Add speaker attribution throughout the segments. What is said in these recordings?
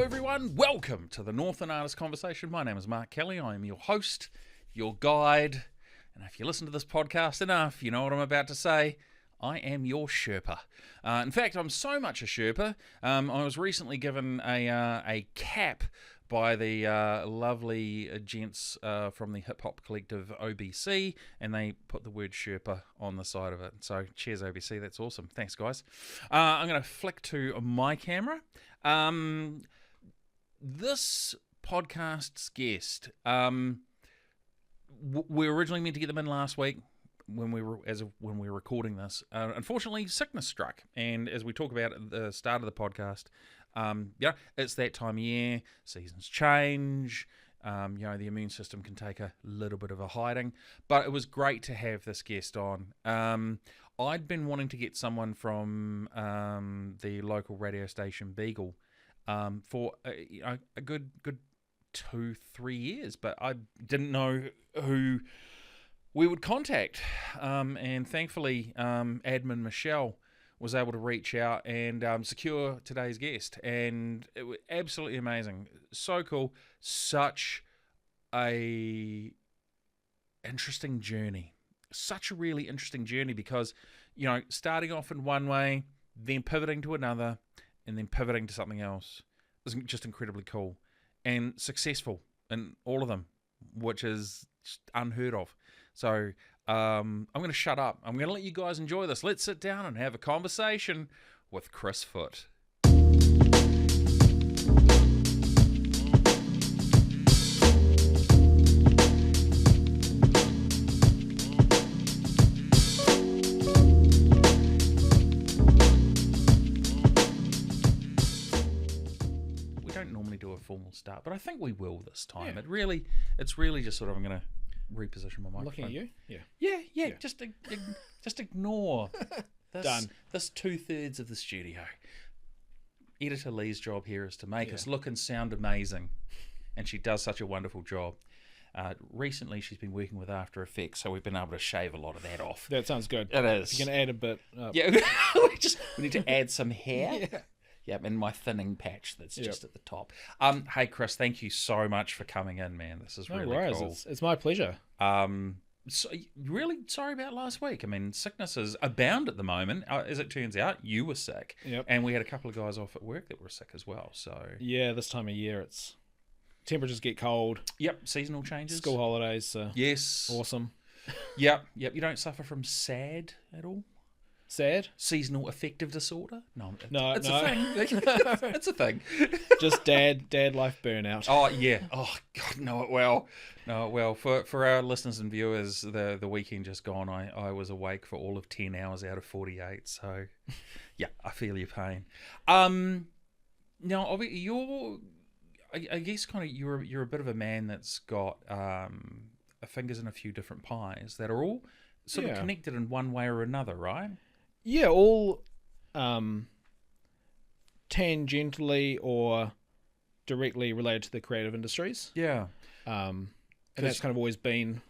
Speaker 1: Hello everyone, welcome to the Northland Artist Conversation. My name is Mark Kelly, I am your host, your guide, and if you listen to this podcast enough, you know what I'm about to say. I am your Sherpa. In fact, I'm so much a Sherpa, I was recently given a cap by the lovely gents from the hip-hop collective OBC, and they put the word Sherpa on the side of it. So, cheers OBC, that's awesome. Thanks, guys. I'm going to flick to my camera. This podcast's guest, we were originally meant to get them in last week when we were recording this. Unfortunately, sickness struck, and as we talk about at the start of the podcast, it's that time of year, seasons change, the immune system can take a little bit of a hiding, but it was great to have this guest on. I'd been wanting to get someone from the local radio station Beagle for a good 2-3 years, but I didn't know who we would contact, and thankfully admin Michelle was able to reach out and secure today's guest, and it was absolutely amazing. So cool. Such a interesting journey. Such a really interesting journey because, starting off in one way, then pivoting to another, and then pivoting to something else is just incredibly cool. And successful in all of them, which is just unheard of. So I'm going to shut up. I'm going to let you guys enjoy this. Let's sit down and have a conversation with Chris Foote. We don't normally do a formal start, but I think we will this time. Yeah. It's really just sort of, I'm going to reposition my microphone.
Speaker 2: Looking at you?
Speaker 1: Yeah. Just ignore this.
Speaker 2: Done.
Speaker 1: This 2/3 of the studio. Editor Lee's job here is to make us look and sound amazing, and she does such a wonderful job. Recently, she's been working with After Effects, so we've been able to shave a lot of that off.
Speaker 2: That sounds good.
Speaker 1: It is.
Speaker 2: You can add a bit.
Speaker 1: Yeah, we need to add some hair. Yeah. Yep, and my thinning patch that's just at the top. Hey, Chris, thank you so much for coming in, man. This is really cool.
Speaker 2: It's my pleasure.
Speaker 1: So really sorry about last week. I mean, sicknesses abound at the moment. As it turns out, you were sick.
Speaker 2: Yep.
Speaker 1: And we had a couple of guys off at work that were sick as well. So
Speaker 2: yeah, this time of year, temperatures get cold.
Speaker 1: Yep, seasonal changes.
Speaker 2: School holidays.
Speaker 1: Yes.
Speaker 2: Awesome.
Speaker 1: Yep. You don't suffer from SAD at all?
Speaker 2: Sad?
Speaker 1: Seasonal affective disorder? No.
Speaker 2: It's
Speaker 1: a thing. It's a thing.
Speaker 2: Just dad life burnout.
Speaker 1: Oh, yeah. Oh, God, know it well. For our listeners and viewers, the weekend just gone, I was awake for all of 10 hours out of 48. So, yeah, I feel your pain. Now, I guess kind of you're a bit of a man that's got fingers in a few different pies that are all sort of connected in one way or another, right?
Speaker 2: Yeah, all tangentially or directly related to the creative industries.
Speaker 1: Yeah.
Speaker 2: And that's kind of always been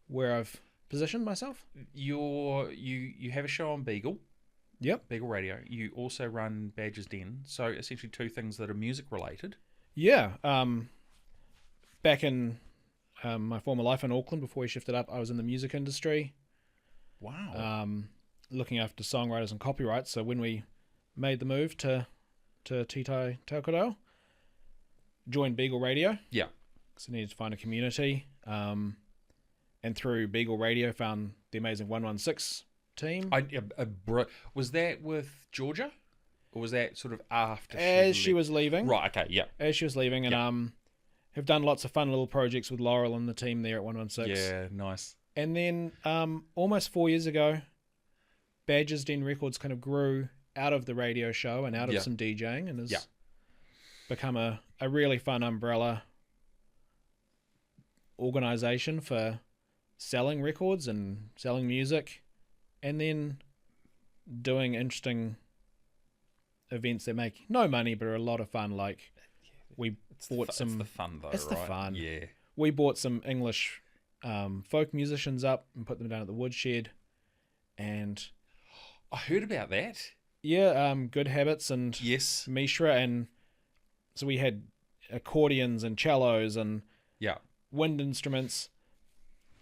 Speaker 2: where I've positioned myself.
Speaker 1: You have a show on Beagle.
Speaker 2: Yep.
Speaker 1: Beagle Radio. You also run Badger's Den. So essentially two things that are music related.
Speaker 2: Yeah. Back in my former life in Auckland, before we shifted up, I was in the music industry.
Speaker 1: Wow.
Speaker 2: Looking after songwriters and copyrights. So when we made the move to Titai Taukadau, joined Beagle Radio.
Speaker 1: Yeah.
Speaker 2: Because I needed to find a community. And through Beagle Radio, found the amazing 116 team.
Speaker 1: Was that with Georgia? Or was that sort of after
Speaker 2: she was leaving?
Speaker 1: Right, okay, yeah.
Speaker 2: As she was leaving, and have done lots of fun little projects with Laurel and the team there at 116.
Speaker 1: Yeah, nice.
Speaker 2: And then almost 4 years ago, Badger's Den Records kind of grew out of the radio show and out of some DJing, and has become a really fun umbrella organization for selling records and selling music, and then doing interesting events that make no money but are a lot of fun. Like
Speaker 1: It's the fun though.
Speaker 2: It's
Speaker 1: right?
Speaker 2: the fun.
Speaker 1: Yeah.
Speaker 2: We bought some English folk musicians up and put them down at the woodshed, and
Speaker 1: I heard about that.
Speaker 2: Yeah, Good Habits and
Speaker 1: Yes.
Speaker 2: Mishra, and so we had accordions and cellos and
Speaker 1: Yeah.
Speaker 2: wind instruments,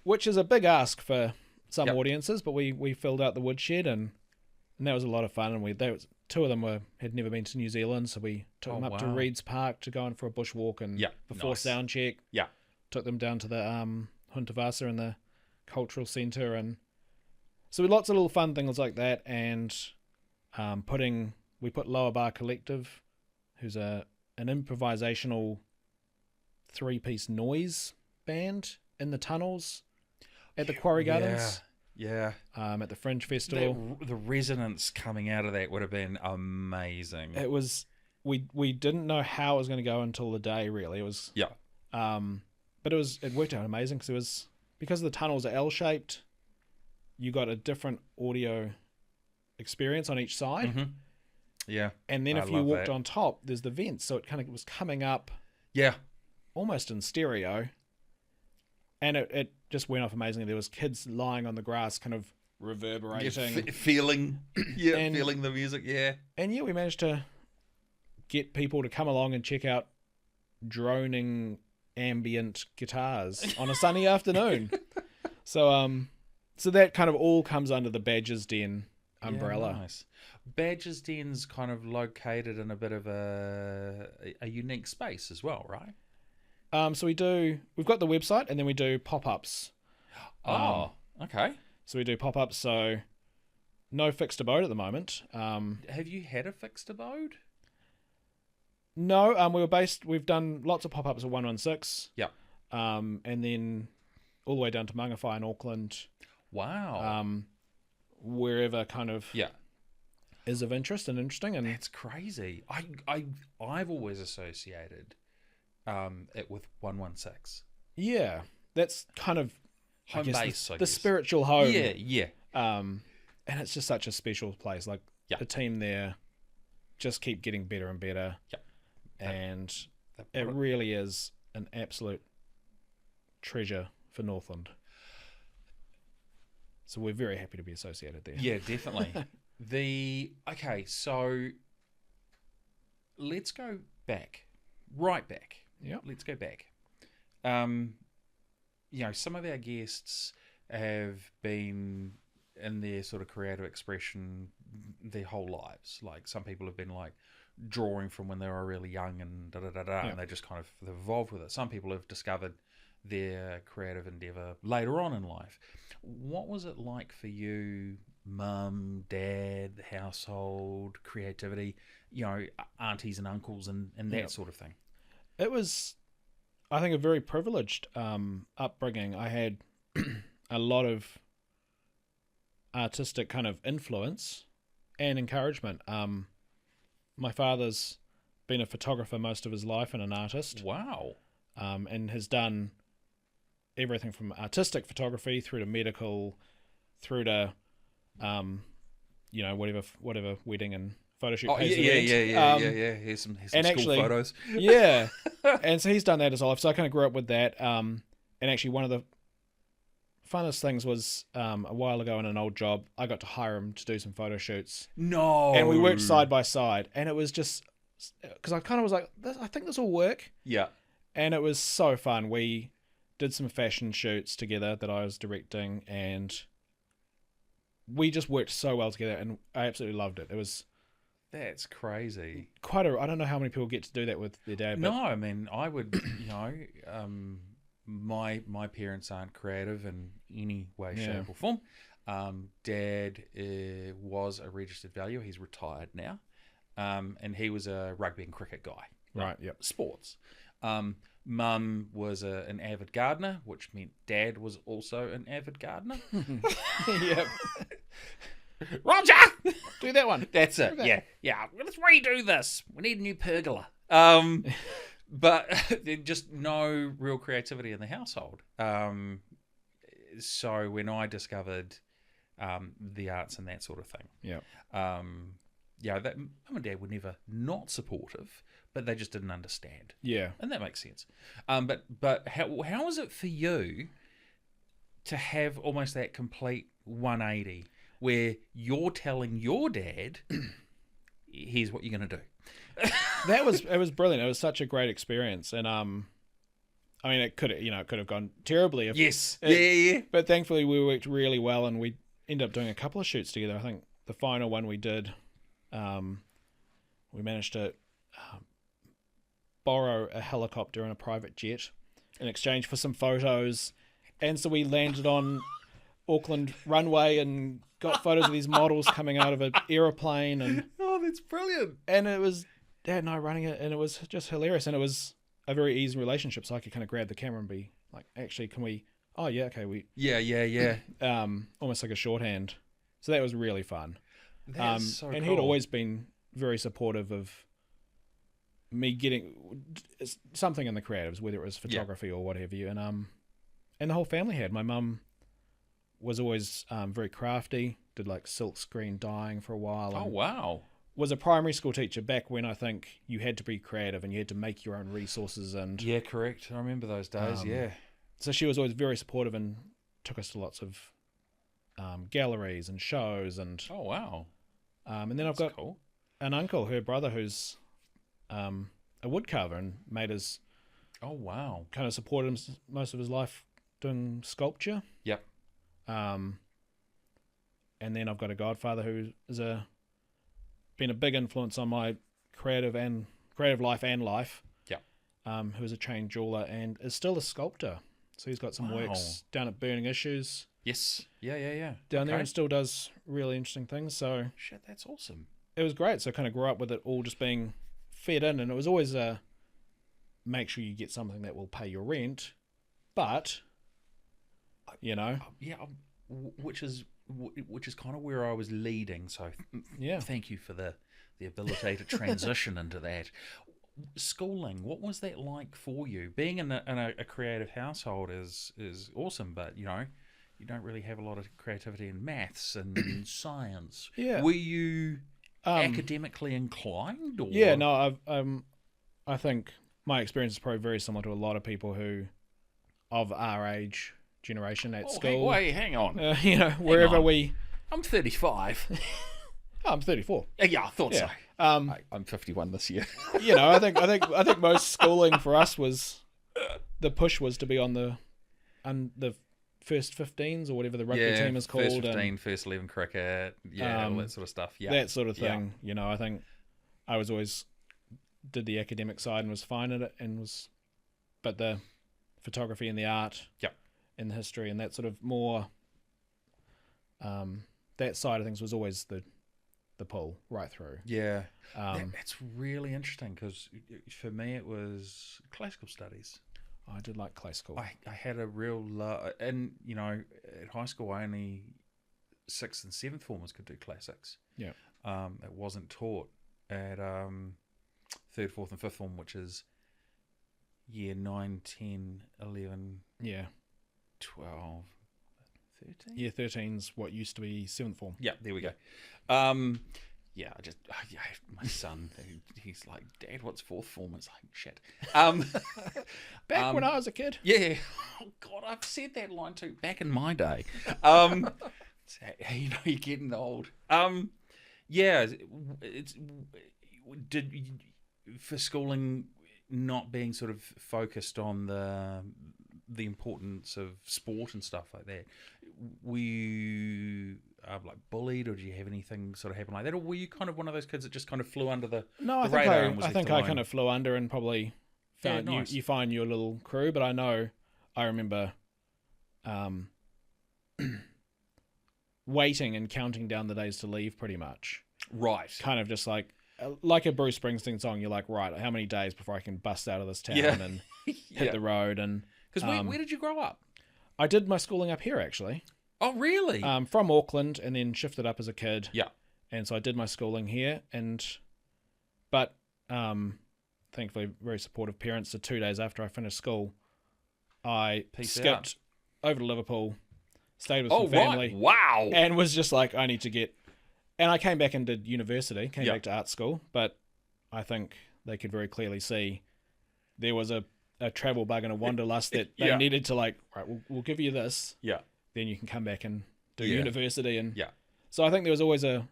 Speaker 2: which is a big ask for some
Speaker 1: Yep.
Speaker 2: audiences, but we filled out the woodshed and that was a lot of fun. And two of them had never been to New Zealand, so we took them up to
Speaker 1: wow.
Speaker 2: Reeds Park to go in for a bushwalk, and before
Speaker 1: nice.
Speaker 2: sound check,
Speaker 1: Yeah.
Speaker 2: took them down to the Huntavasa and the cultural centre, and so lots of little fun things like that. And we put Lower Bar Collective, who's an improvisational 3-piece noise band, in the tunnels at the Quarry Gardens.
Speaker 1: Yeah.
Speaker 2: At the Fringe Festival.
Speaker 1: The resonance coming out of that would have been amazing.
Speaker 2: It was, we didn't know how it was going to go until the day, really. It was, but it worked out amazing because the tunnels are L-shaped, you got a different audio experience on each side.
Speaker 1: Mm-hmm. Yeah.
Speaker 2: And then if you walked on top, there's the vents, so it kind of was coming up almost in stereo. And it just went off amazingly. There was kids lying on the grass kind of reverberating.
Speaker 1: Feeling the music,
Speaker 2: And we managed to get people to come along and check out droning ambient guitars on a sunny afternoon. So that kind of all comes under the Badger's Den umbrella.
Speaker 1: Yeah, nice. Badger's Den's kind of located in a bit of a unique space as well, right?
Speaker 2: So we've got the website, and then we do pop-ups.
Speaker 1: Okay.
Speaker 2: So we do pop-ups, so no fixed abode at the moment.
Speaker 1: Have you had a fixed abode?
Speaker 2: No, we've done lots of pop-ups at 116.
Speaker 1: Yeah.
Speaker 2: And then all the way down to Whangarei in Auckland.
Speaker 1: Wow.
Speaker 2: Wherever kind of is of interest and interesting. And
Speaker 1: that's crazy. I've always associated it with 116.
Speaker 2: Yeah, that's kind of
Speaker 1: home base,
Speaker 2: the spiritual home.
Speaker 1: Yeah.
Speaker 2: And it's just such a special place. Like the team there just keep getting better and better.
Speaker 1: Yeah.
Speaker 2: And it really is an absolute treasure for Northland. So we're very happy to be associated there.
Speaker 1: Yeah, definitely. So let's go back. Right back.
Speaker 2: Yeah.
Speaker 1: Let's go back. Some of our guests have been in their sort of creative expression their whole lives. Like some people have been like drawing from when they were really young and and they just kind of they've evolved with it. Some people have discovered their creative endeavor later on in life. What was it like for you, mum, dad, the household, creativity, aunties and uncles and that sort of thing?
Speaker 2: It was, I think, a very privileged upbringing. I had a lot of artistic kind of influence and encouragement. My father's been a photographer most of his life and an artist.
Speaker 1: Wow.
Speaker 2: And has done everything from artistic photography through to medical, through to, whatever wedding and photo shoot.
Speaker 1: Yeah. Here's some school photos.
Speaker 2: Yeah. And so he's done that his life. So I kind of grew up with that. And actually one of the funnest things was a while ago in an old job, I got to hire him to do some photo shoots.
Speaker 1: No.
Speaker 2: And we worked side by side. And it was just, because I kind of was like, I think this will work.
Speaker 1: Yeah.
Speaker 2: And it was so fun. We did some fashion shoots together that I was directing, and we just worked so well together, and I absolutely loved it. It was...
Speaker 1: That's crazy.
Speaker 2: I don't know how many people get to do that with their dad. But...
Speaker 1: No, I mean, I would, my parents aren't creative in any way, shape or form. Dad was a registered valuer. He's retired now. And he was a rugby and cricket guy.
Speaker 2: Right, yep.
Speaker 1: Sports. Mum was an avid gardener, which meant Dad was also an avid gardener.
Speaker 2: Yep.
Speaker 1: Roger!
Speaker 2: Do that one.
Speaker 1: That's it. Yeah. Let's redo this. We need a new pergola. But just no real creativity in the household. So when I discovered the arts and that sort of thing, that Mum and Dad were never not supportive, but they just didn't understand.
Speaker 2: Yeah,
Speaker 1: and that makes sense. But how is it for you to have almost that complete 180 where you're telling your dad, here's what you're going to do.
Speaker 2: It was brilliant. It was such a great experience, and I mean, it could have gone terribly.
Speaker 1: Yes.
Speaker 2: Yeah. But thankfully, we worked really well, and we ended up doing a couple of shoots together. I think the final one we did, we managed to borrow a helicopter and a private jet in exchange for some photos, and so we landed on Auckland runway and got photos of these models coming out of an aeroplane, and
Speaker 1: that's brilliant.
Speaker 2: And it was Dad and I running it, and it was just hilarious, and it was a very easy relationship, so I could kind of grab the camera and be like, actually, can we, oh yeah, okay, we,
Speaker 1: yeah,
Speaker 2: almost like a shorthand. So that was really fun.
Speaker 1: That's so
Speaker 2: and
Speaker 1: cool.
Speaker 2: he'd always been very supportive of me getting something in the creatives, whether it was photography or what have you, and the whole family had. My mum was always very crafty, did like silk screen dyeing for a while.
Speaker 1: Oh wow.
Speaker 2: Was a primary school teacher back when I think you had to be creative and you had to make your own resources. And
Speaker 1: yeah, correct. I remember those days. Yeah.
Speaker 2: So she was always very supportive and took us to lots of galleries and shows. And
Speaker 1: oh wow.
Speaker 2: And then I've got an uncle, her brother, who's a woodcarver and made his.
Speaker 1: Oh wow.
Speaker 2: Kind of supported him most of his life doing sculpture.
Speaker 1: Yep.
Speaker 2: And then I've got a godfather who is been a big influence on my creative life and life.
Speaker 1: Yeah.
Speaker 2: Who is a trained jeweler and is still a sculptor. So he's got some works down at Burning Issues.
Speaker 1: Yes. Yeah.
Speaker 2: Down there, and still does really interesting things. So
Speaker 1: shit, that's awesome.
Speaker 2: It was great. So I kind of grew up with it all just being fed in, and it was always make sure you get something that will pay your rent, but
Speaker 1: which is kind of where I was leading. So thank you for the ability to transition into that. Schooling, what was that like for you? Being in a creative household is awesome, but you don't really have a lot of creativity in maths and science.
Speaker 2: Yeah.
Speaker 1: Were you academically inclined? Or?
Speaker 2: Yeah, no, I think my experience is probably very similar to a lot of people who of our age generation at school.
Speaker 1: Wait, hang on.
Speaker 2: Wherever
Speaker 1: I'm 35.
Speaker 2: I'm 34.
Speaker 1: Yeah, I thought so. I'm 51 this year.
Speaker 2: I think most schooling for us was the push was to be on the first 15s or whatever the rugby team is called.
Speaker 1: First 15, first 11 cricket, all that sort of stuff. Yeah,
Speaker 2: that sort of thing. Yeah. I think I was always did the academic side and was fine at it, but the photography and the art.
Speaker 1: Yep.
Speaker 2: In the history and that sort of more that side of things was always the pull right through.
Speaker 1: Yeah. That's really interesting because for me it was classical studies.
Speaker 2: I did like classical.
Speaker 1: I had a real and at high school only 6th and 7th formers could do classics.
Speaker 2: Yeah.
Speaker 1: It wasn't taught at 3rd, 4th and 5th form, which is year 9, 10, 11.
Speaker 2: Yeah.
Speaker 1: 12, 13?
Speaker 2: Year 13's what used to be 7th form.
Speaker 1: Yeah, there we go. My son, he's like, Dad, what's 4th form? It's like, shit.
Speaker 2: Back when I was a kid.
Speaker 1: Yeah. Oh, God, I've said that line too. Back in my day. You're getting old. For schooling not being sort of focused on the importance of sport and stuff like that, were you like bullied, or did you have anything sort of happen like that, or were you kind of one of those kids that just kind of flew under the radar and was
Speaker 2: I think I kind of flew under and probably found you find your little crew. But I remember waiting and counting down the days to leave pretty much.
Speaker 1: Right.
Speaker 2: Kind of just like a Bruce Springsteen song. You're like, right, how many days before I can bust out of this town and hit the road? And
Speaker 1: because where did you grow up?
Speaker 2: I did my schooling up here, actually.
Speaker 1: Oh, really?
Speaker 2: From Auckland, and then shifted up as a kid.
Speaker 1: Yeah. And
Speaker 2: so I did my schooling here, but thankfully very supportive parents. So 2 days after I finished school, I skipped over to Liverpool, stayed with some family.
Speaker 1: Right. Wow.
Speaker 2: And was just like, I need to get... And I came back and did university, came back to art school, but I think they could very clearly see there was a travel bug and a wanderlust that they needed to right, we'll give you this.
Speaker 1: Yeah.
Speaker 2: Then you can come back and do university. And
Speaker 1: yeah.
Speaker 2: So I think there was always a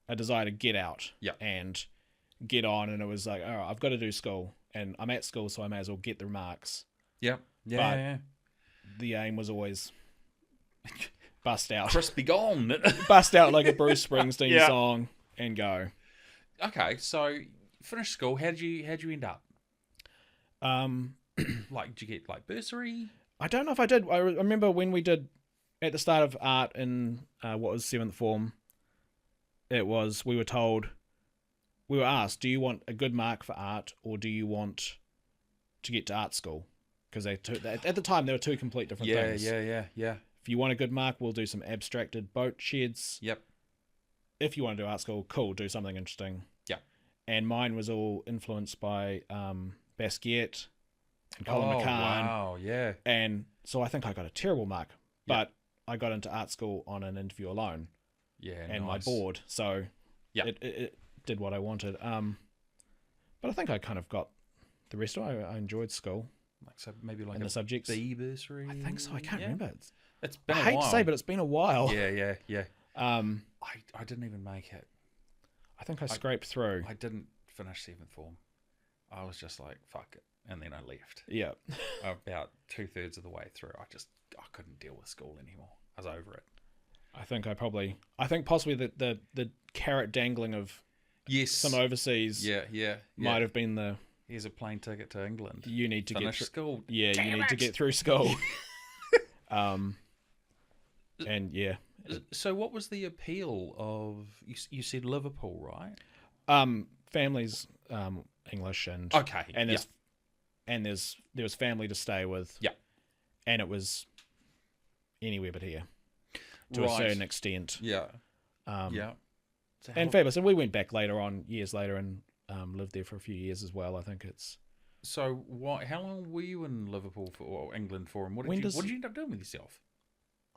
Speaker 2: a desire to get out
Speaker 1: Yeah.
Speaker 2: and get on, and it was like, all right, I've got to do school, and I'm at school, so I may as well get the marks.
Speaker 1: Yeah. Yeah.
Speaker 2: But
Speaker 1: yeah.
Speaker 2: The aim was always bust out.
Speaker 1: Crispy gone.
Speaker 2: Bust out like a Bruce Springsteen
Speaker 1: Yeah.
Speaker 2: song and go.
Speaker 1: Okay, so finished school. How'd you end up? Like, did you get like bursary?
Speaker 2: I don't know if I did. I remember when we did at the start of art in what was 7th form. We were asked, do you want a good mark for art, or do you want to get to art school? Because at the time there were two complete different things.
Speaker 1: Yeah.
Speaker 2: If you want a good mark, we'll do some abstracted boat sheds.
Speaker 1: Yep.
Speaker 2: If you want to do art school, cool, do something interesting.
Speaker 1: Yeah.
Speaker 2: And mine was all influenced by Basquiat and Colin McCann.
Speaker 1: Wow, yeah.
Speaker 2: And so I think I got a terrible mark, but I got into art school on an interview alone.
Speaker 1: Yeah,
Speaker 2: and
Speaker 1: nice.
Speaker 2: my board, so
Speaker 1: Yeah.
Speaker 2: it did what I wanted. But I think I kind of got the rest of it. I enjoyed school
Speaker 1: Like, so maybe like
Speaker 2: and
Speaker 1: a
Speaker 2: the subjects.
Speaker 1: B bursary.
Speaker 2: I think so. I can't remember.
Speaker 1: It's been
Speaker 2: I
Speaker 1: a
Speaker 2: hate
Speaker 1: while.
Speaker 2: to say, but it's been a while.
Speaker 1: Yeah.
Speaker 2: I
Speaker 1: I didn't even make it.
Speaker 2: think I scraped through.
Speaker 1: I didn't finish 7th form. I was just like, fuck it. And then I left.
Speaker 2: Yeah.
Speaker 1: About 2/3 of the way through. I couldn't deal with school anymore. I was over it.
Speaker 2: I think possibly the carrot dangling of
Speaker 1: Yes.
Speaker 2: some overseas
Speaker 1: Yeah.
Speaker 2: might have been the
Speaker 1: Here's a plane ticket to England.
Speaker 2: you need to
Speaker 1: Finish
Speaker 2: get
Speaker 1: school.
Speaker 2: Yeah,
Speaker 1: Damn
Speaker 2: you need to
Speaker 1: it!
Speaker 2: get through school. And yeah.
Speaker 1: So what was the appeal of you said Liverpool, right?
Speaker 2: Families English and
Speaker 1: Okay.
Speaker 2: there was family to stay with.
Speaker 1: Yeah.
Speaker 2: And it was anywhere but here to a
Speaker 1: Right.
Speaker 2: certain extent.
Speaker 1: Yeah.
Speaker 2: Yeah.
Speaker 1: So
Speaker 2: And fabulous. And we went back years later, and lived there for a few years as well. I think it's.
Speaker 1: So how long were you in Liverpool for, or England for, and what did you end up doing with yourself?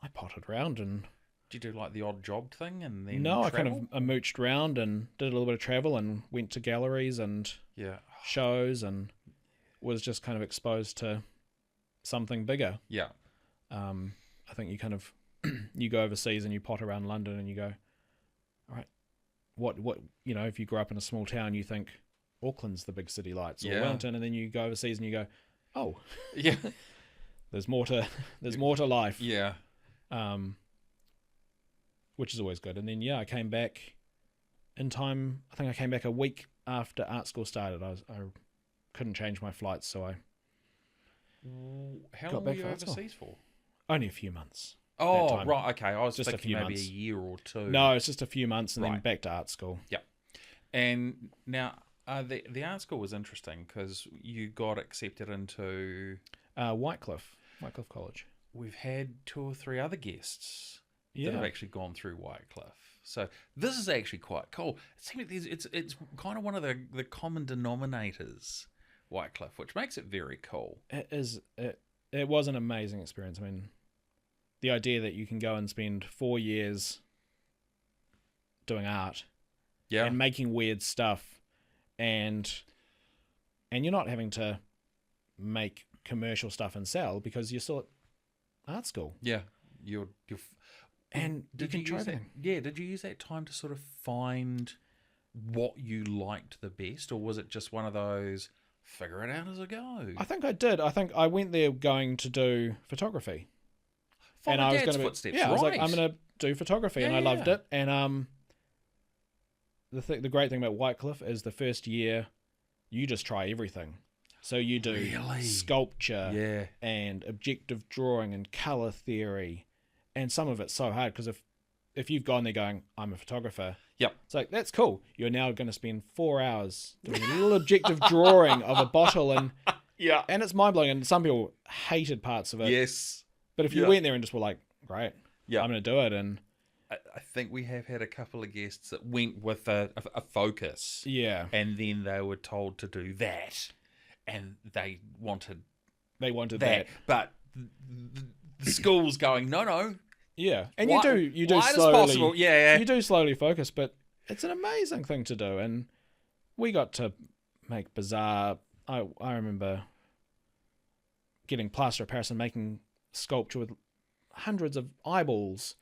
Speaker 2: I potted around and.
Speaker 1: Did you do like the odd job thing and then
Speaker 2: No,
Speaker 1: travel?
Speaker 2: I kind of mooched around and did a little bit of travel and went to galleries and
Speaker 1: Yeah.
Speaker 2: shows and was just kind of exposed to something bigger.
Speaker 1: Yeah.
Speaker 2: I think you kind of you go overseas and you pot around London and you go, all right, what if you grow up in a small town, you think Auckland's the big city lights or
Speaker 1: Yeah.
Speaker 2: Wellington, and then you go overseas and you go, oh,
Speaker 1: Yeah.
Speaker 2: there's more to life.
Speaker 1: Yeah.
Speaker 2: Which is always good. And then I came back in time. I think I came back a week after art school started. I couldn't change my flights, so I
Speaker 1: How
Speaker 2: got
Speaker 1: long were
Speaker 2: back
Speaker 1: you
Speaker 2: for art school.
Speaker 1: overseas for?
Speaker 2: only a few months.
Speaker 1: Oh,
Speaker 2: time.
Speaker 1: right. Okay. I was
Speaker 2: Just a
Speaker 1: thinking
Speaker 2: few
Speaker 1: maybe
Speaker 2: months.
Speaker 1: a year or two.
Speaker 2: No, it's just a few months and then
Speaker 1: Right.
Speaker 2: back to art school.
Speaker 1: And now the art school was interesting because you got accepted into.
Speaker 2: Whitecliff College.
Speaker 1: We've had 2 or 3 other guests that
Speaker 2: Yeah.
Speaker 1: have actually gone through Whitecliff. So this is actually quite cool. It seems like it's kind of one of the common denominators, Whitecliff, which makes it very cool.
Speaker 2: It is. It was an amazing experience. I mean, the idea that you can go and spend 4 years doing art
Speaker 1: Yeah.
Speaker 2: and making weird stuff, and you're not having to make commercial stuff and sell because you're still at art school.
Speaker 1: Yeah. You're
Speaker 2: And
Speaker 1: did
Speaker 2: you
Speaker 1: you
Speaker 2: can try
Speaker 1: use that?
Speaker 2: everything.
Speaker 1: Yeah. Did you use that time to sort of find what you liked the best, or was it just one of those figure it out as I go?
Speaker 2: I think I did. I think I went there going to do photography.
Speaker 1: Follow
Speaker 2: I was
Speaker 1: Dad's
Speaker 2: going to
Speaker 1: footsteps.
Speaker 2: I was like,
Speaker 1: right.
Speaker 2: I'm going to do photography, and I loved
Speaker 1: Yeah.
Speaker 2: it. And the great thing about Whitecliff is the first year, you just try everything. So you do
Speaker 1: Really?
Speaker 2: sculpture
Speaker 1: Yeah.
Speaker 2: and objective drawing and color theory, and some of it's so hard because if you've gone there going, I'm a photographer.
Speaker 1: Yep.
Speaker 2: It's like, that's cool. You're now going to spend 4 hours doing a little objective drawing of a bottle, and
Speaker 1: Yeah.
Speaker 2: it's mind blowing. And some people hated parts of it.
Speaker 1: Yes.
Speaker 2: But if you
Speaker 1: Yeah.
Speaker 2: went there and just were like, great,
Speaker 1: Yeah.
Speaker 2: I'm going to do it. And
Speaker 1: I think we have had a couple of guests that went with a focus,
Speaker 2: yeah,
Speaker 1: and then they were told to do that, and they wanted
Speaker 2: they wanted
Speaker 1: that,
Speaker 2: that.
Speaker 1: but the school's going, no.
Speaker 2: Yeah. And
Speaker 1: Why-
Speaker 2: you do
Speaker 1: wide as
Speaker 2: slowly.
Speaker 1: possible. Yeah.
Speaker 2: You do slowly focus, but it's an amazing thing to do. And we got to make bizarre. I remember getting plaster of Paris and making sculpture with hundreds of eyeballs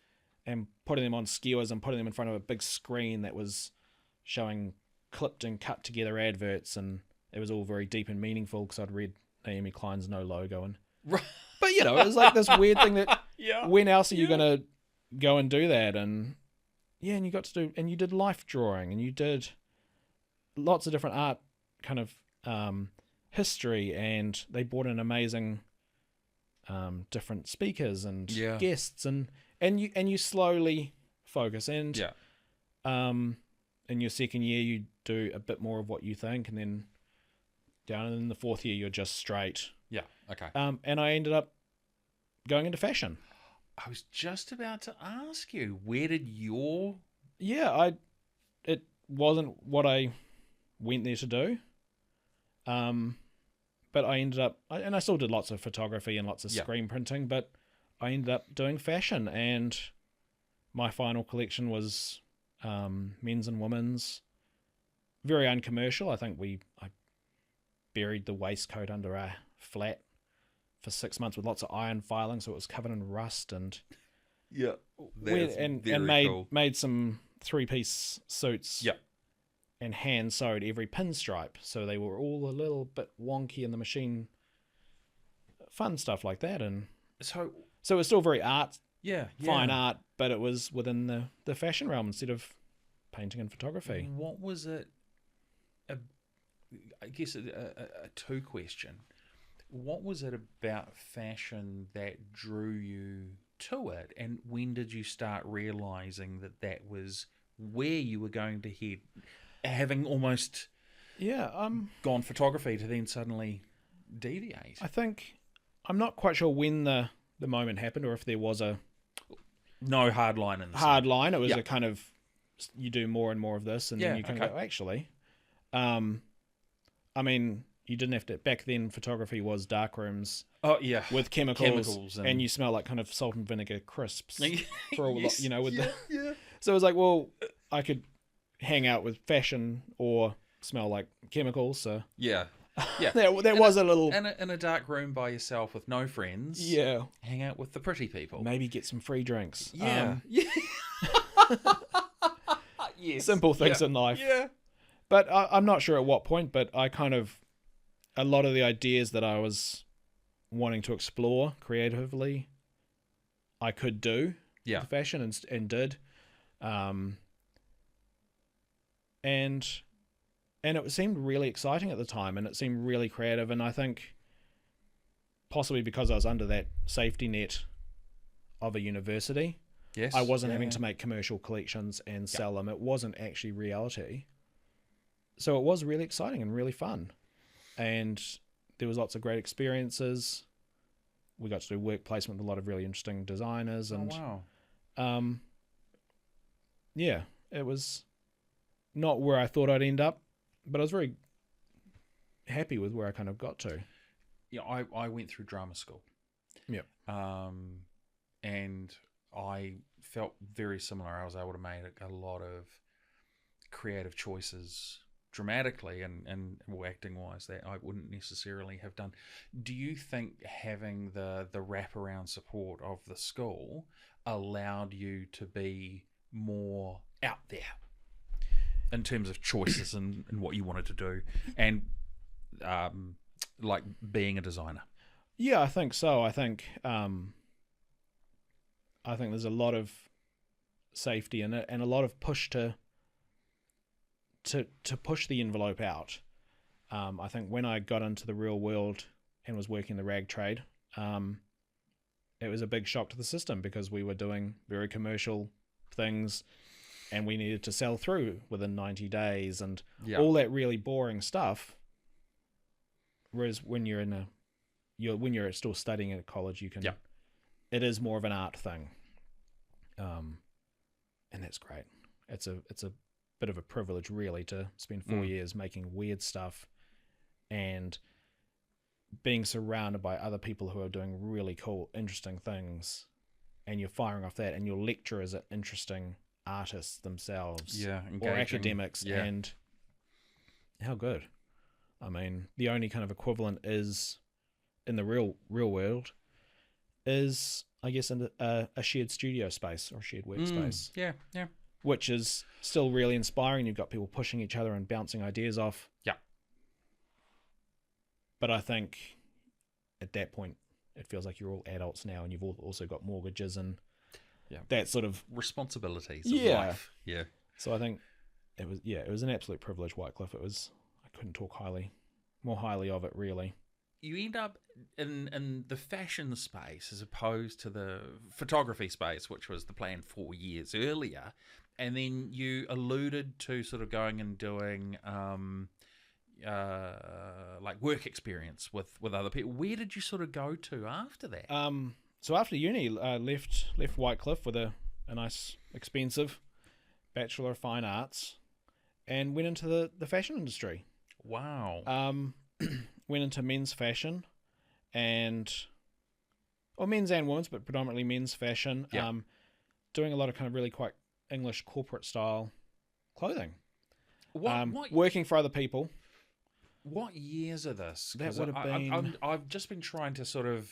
Speaker 2: and putting them on skewers and putting them in front of a big screen that was showing clipped and cut together adverts, and it was all very deep and meaningful because I'd read Naomi Klein's No Logo, and but it was like this weird thing that when else are you gonna go and do that? And and you got to do, and you did life drawing, and you did lots of different art kind of history, and they brought in amazing different speakers and guests, and you slowly focus, and in your second year you do a bit more of what you think, and then down in the fourth year you're just straight. And I ended up going into fashion.
Speaker 1: I was just about to ask you, where did your...
Speaker 2: It wasn't what I went there to do. But I ended up, and I still did lots of photography and lots of screen printing, but I ended up doing fashion, and my final collection was men's and women's. Very uncommercial. I think I buried the waistcoat under a flat for 6 months with lots of iron filing, so it was covered in rust, and made some 3-piece suits. And hand sewed every pinstripe, so they were all a little bit wonky in the machine. Fun stuff like that, and so it was still very art, fine art, but it was within the fashion realm instead of painting and photography.
Speaker 1: What was it? I guess a two question. What was it about fashion that drew you to it, and when did you start realizing that was where you were going to head? Having almost gone photography to then suddenly deviate.
Speaker 2: I think I'm not quite sure when the moment happened, or if there was a
Speaker 1: no hard line in
Speaker 2: hard line. It was a kind of, you do more and more of this, and then you kind of go, actually, I mean, you didn't have to, back then photography was dark rooms with chemicals and you smell like kind of salt and vinegar crisps for all with so it was like, well, I could hang out with fashion or smell like chemicals, so that was a little
Speaker 1: in a dark room by yourself with no friends, hang out with the pretty people,
Speaker 2: maybe get some free drinks, simple things in life, but I'm not sure at what point, but I kind of, a lot of the ideas that I was wanting to explore creatively I could do with fashion, and did, and it seemed really exciting at the time, and it seemed really creative, and I think possibly because I was under that safety net of a university, I wasn't having to make commercial collections and sell them. It wasn't actually reality, so it was really exciting and really fun, and there was lots of great experiences. We got to do work placement with a lot of really interesting designers, and it was not where I thought I'd end up, but I was very happy with where I kind of got to.
Speaker 1: I went through drama school. And I felt very similar. I was able to make a lot of creative choices dramatically and acting wise that I wouldn't necessarily have done. Do you think having the wraparound support of the school allowed you to be more out there in terms of choices and what you wanted to do, and like being a designer?
Speaker 2: Yeah, I think so. I think there's a lot of safety in it, and a lot of push to push the envelope out. I think when I got into the real world and was working the rag trade, it was a big shock to the system because we were doing very commercial things, and we needed to sell through within 90 days and all that really boring stuff. Whereas when you're when you're still studying at college, you can. It is more of an art thing, and that's great. It's a bit of a privilege, really, to spend 4 years making weird stuff and being surrounded by other people who are doing really cool, interesting things, and you're firing off that, and your lecturers are interesting artists themselves, or academics, and how good. I mean, the only kind of equivalent is in the real world is I guess, in a shared studio space or shared workspace,
Speaker 1: Yeah, yeah.
Speaker 2: which is still really inspiring. You've got people pushing each other and bouncing ideas off.
Speaker 1: Yeah.
Speaker 2: But I think at that point, it feels like you're all adults now, and you've all also got mortgages and that sort of
Speaker 1: responsibilities of life. Yeah.
Speaker 2: So I think it was an absolute privilege, Whitecliff. I couldn't talk more highly of it, really.
Speaker 1: You end up in the fashion space as opposed to the photography space, which was the plan 4 years earlier. And then you alluded to sort of going and doing like work experience with other people. Where did you sort of go to after that?
Speaker 2: So after uni, left Whitecliff with a nice, expensive Bachelor of Fine Arts and went into the fashion industry.
Speaker 1: Wow.
Speaker 2: Went into men's fashion men's and women's, but predominantly men's fashion.
Speaker 1: Yeah.
Speaker 2: Doing a lot of kind of really quite English corporate style clothing.
Speaker 1: What
Speaker 2: working for other people.
Speaker 1: What years are this?
Speaker 2: That would have been...
Speaker 1: I've just been trying to sort of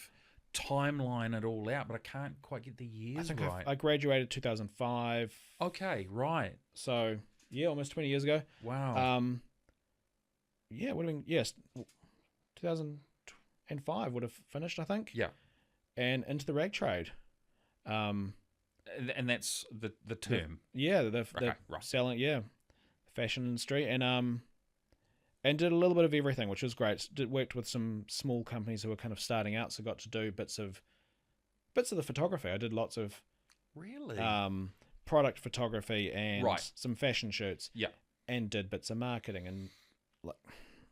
Speaker 1: timeline it all out, but I can't quite get the years right.
Speaker 2: I graduated 2005.
Speaker 1: Okay, right.
Speaker 2: So, yeah, almost 20 years ago.
Speaker 1: Wow.
Speaker 2: Yeah, it would have been, 2005 would have finished, I think.
Speaker 1: Yeah.
Speaker 2: And into the rag trade.
Speaker 1: And that's the term.
Speaker 2: The
Speaker 1: right.
Speaker 2: Selling, the fashion industry. And did a little bit of everything, which was great. Worked with some small companies who were kind of starting out, so got to do bits of the photography. I did lots of
Speaker 1: really
Speaker 2: product photography and
Speaker 1: right.
Speaker 2: some fashion shoots.
Speaker 1: Yeah, and
Speaker 2: did bits of marketing and